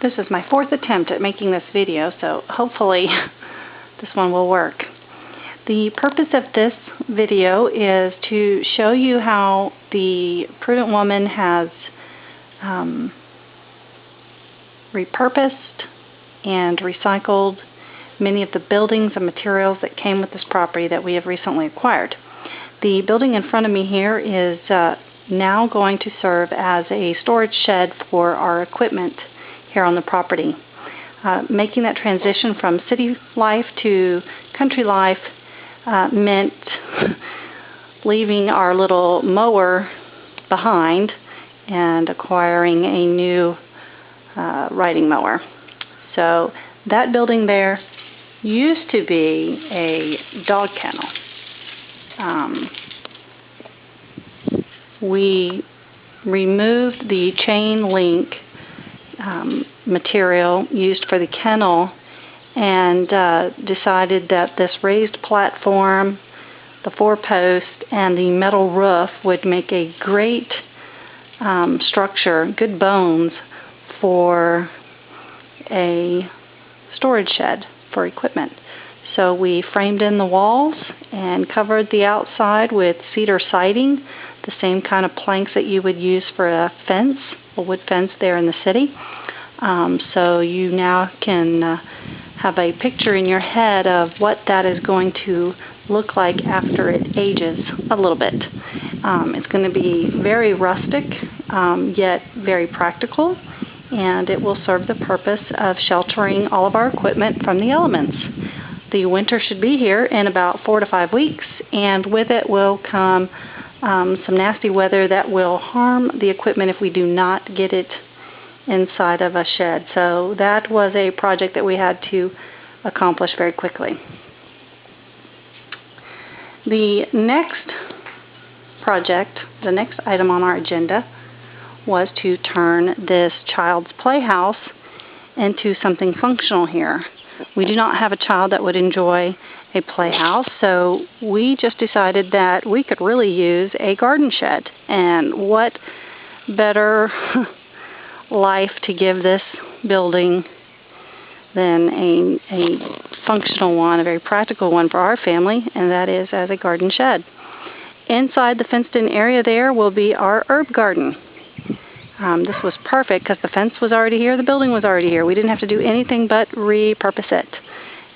This is my fourth attempt at making this video, so hopefully this one will work. The purpose of this video is to show you how the Prudent Woman has repurposed and recycled many of the buildings and materials that came with this property that we have recently acquired. The building in front of me here is now going to serve as a storage shed for our equipment here on the property. Making that transition from city life to country life meant leaving our little mower behind and acquiring a new riding mower. So that building there used to be a dog kennel. We removed the chain link material used for the kennel and decided that this raised platform, the 4-post, and the metal roof would make a great structure, good bones, for a storage shed for equipment. So we framed in the walls and covered the outside with cedar siding, the same kind of planks that you would use for a fence, a wood fence there in the city. So you now can have a picture in your head of what that is going to look like after it ages a little bit. It's going to be very rustic, yet very practical, and it will serve the purpose of sheltering all of our equipment from the elements. The winter should be here in about 4 to 5 weeks, and with it will come some nasty weather that will harm the equipment if we do not get it inside of a shed. So that was a project that we had to accomplish very quickly. The next project, the next item on our agenda, was to turn this child's playhouse into something functional here. We do not have a child that would enjoy a playhouse, so we just decided that we could really use a garden shed. And what better life to give this building than a functional one, a very practical one for our family, and that is as a garden shed. Inside the fenced-in area there will be our herb garden. This was perfect because the fence was already here, the building was already here. We didn't have to do anything but repurpose it.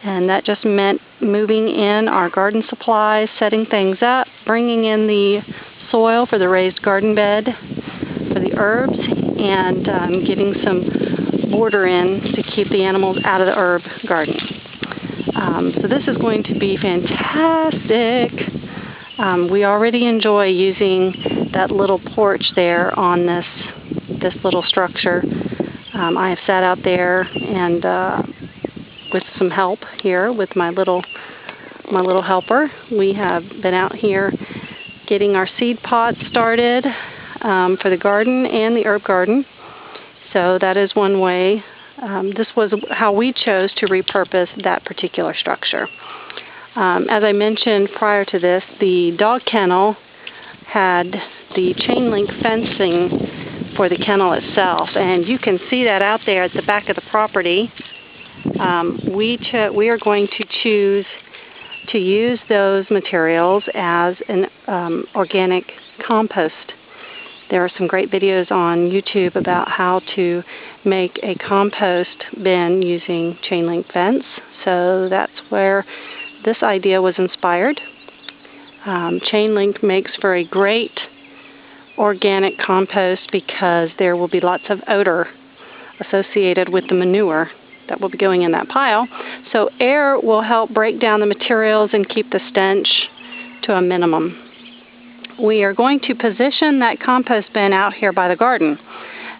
And that just meant moving in our garden supplies, setting things up, bringing in the soil for the raised garden bed for the herbs, and getting some border in to keep the animals out of the herb garden. So this is going to be fantastic. We already enjoy using that little porch there on this little structure. I have sat out there and with some help here with my little helper. We have been out here getting our seed pots started for the garden and the herb garden. So that is one way. This was how we chose to repurpose that particular structure. As I mentioned prior to this, the dog kennel had the chain link fencing for the kennel itself, and you can see that out there at the back of the property. We are going to choose to use those materials as an organic compost. There are some great videos on YouTube about how to make a compost bin using chain link fence. So that's where this idea was inspired. Chain link makes for a great organic compost because there will be lots of odor associated with the manure that will be going in that pile. So air will help break down the materials and keep the stench to a minimum. We are going to position that compost bin out here by the garden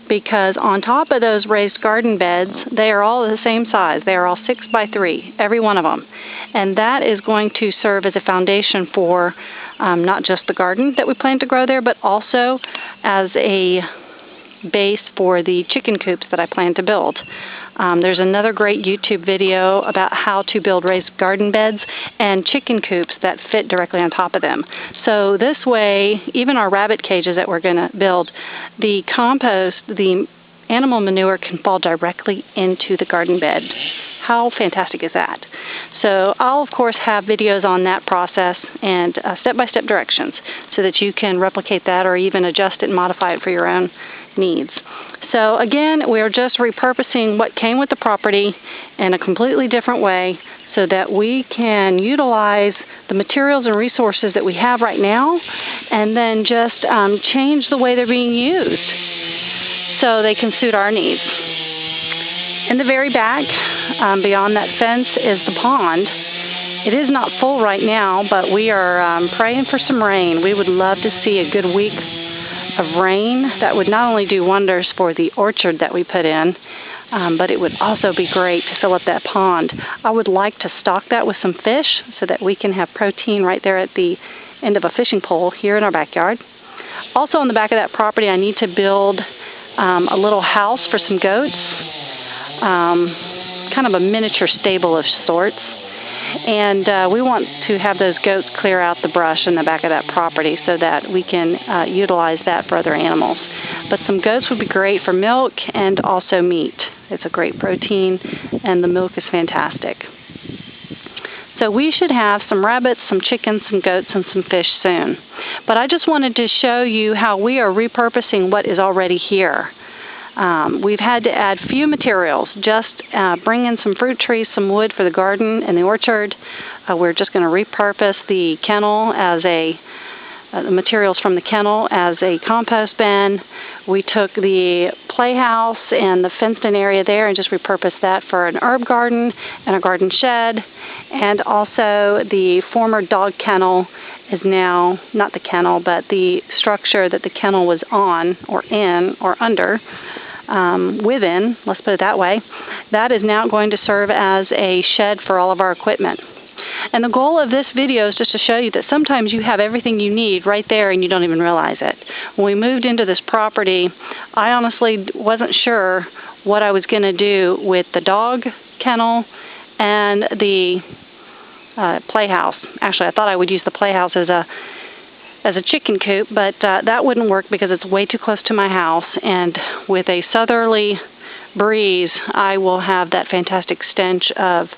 because on top of those raised garden beds, they are all the same size. They are all 6 by 3, every one of them. And that is going to serve as a foundation for not just the garden that we plan to grow there, but also as a base for the chicken coops that I plan to build. There's another great YouTube video about how to build raised garden beds and chicken coops that fit directly on top of them. So this way, even our rabbit cages that we're going to build, the compost, the animal manure can fall directly into the garden bed. How fantastic is that? So I'll, of course, have videos on that process and step-by-step directions so that you can replicate that or even adjust it and modify it for your own needs. So again, we are just repurposing what came with the property in a completely different way so that we can utilize the materials and resources that we have right now and then just change the way they're being used so they can suit our needs. In the very back, beyond that fence, is the pond. It is not full right now, but we are praying for some rain. We would love to see a good week of rain. That would not only do wonders for the orchard that we put in, but it would also be great to fill up that pond. I would like to stock that with some fish so that we can have protein right there at the end of a fishing pole here in our backyard. Also on the back of that property, I need to build a little house for some goats, kind of a miniature stable of sorts. And we want to have those goats clear out the brush in the back of that property so that we can utilize that for other animals. But some goats would be great for milk and also meat. It's a great protein, and the milk is fantastic. So we should have some rabbits, some chickens, some goats, and some fish soon. But I just wanted to show you how we are repurposing what is already here. We've had to add few materials, just bring in some fruit trees, some wood for the garden and the orchard. We're just going to repurpose the kennel as the materials from the kennel as a compost bin. We took the playhouse and the fenced-in area there and just repurposed that for an herb garden and a garden shed. And also the former dog kennel is now, not the kennel, but the structure that the kennel was on or in or under, within, let's put it that way, that is now going to serve as a shed for all of our equipment. And the goal of this video is just to show you that sometimes you have everything you need right there and you don't even realize it. When we moved into this property, I honestly wasn't sure what I was going to do with the dog kennel and the playhouse. Actually, I thought I would use the playhouse as a chicken coop, but that wouldn't work because it's way too close to my house, and with a southerly breeze, I will have that fantastic stench of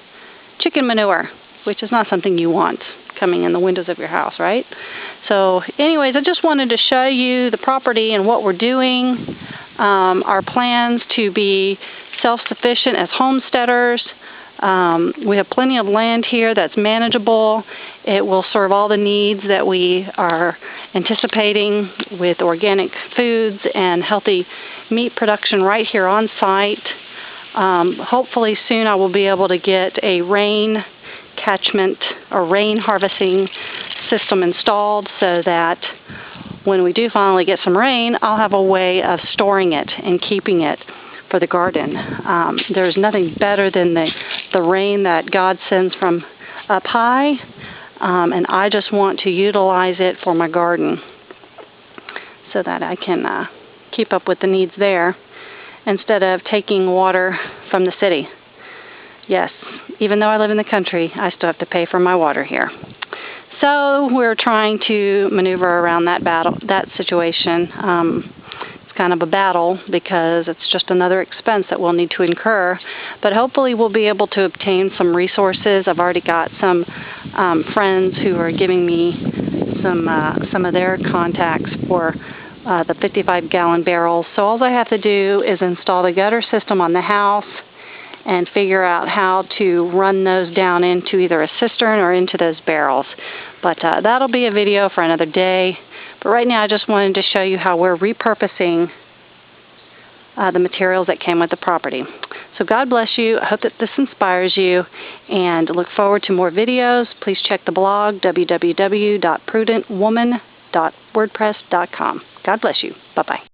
chicken manure, which is not something you want coming in the windows of your house, right? So anyways, I just wanted to show you the property and what we're doing, our plans to be self-sufficient as homesteaders. We have plenty of land here that's manageable. It will serve all the needs that we are anticipating with organic foods and healthy meat production right here on site. Hopefully soon I will be able to get a rain catchment or rain harvesting system installed so that when we do finally get some rain, I'll have a way of storing it and keeping it for the garden. There's nothing better than the rain that God sends from up high, and I just want to utilize it for my garden so that I can keep up with the needs there instead of taking water from the city. Yes, even though I live in the country, I still have to pay for my water here. So we're trying to maneuver around that situation. It's kind of a battle because it's just another expense that we'll need to incur. But hopefully we'll be able to obtain some resources. I've already got some friends who are giving me some of their contacts for the 55-gallon barrels. So all I have to do is install the gutter system on the house and figure out how to run those down into either a cistern or into those barrels. But that'll be a video for another day. But right now I just wanted to show you how we're repurposing the materials that came with the property. So God bless you. I hope that this inspires you, and look forward to more videos. Please check the blog, www.prudentwoman.wordpress.com. God bless you. Bye-bye.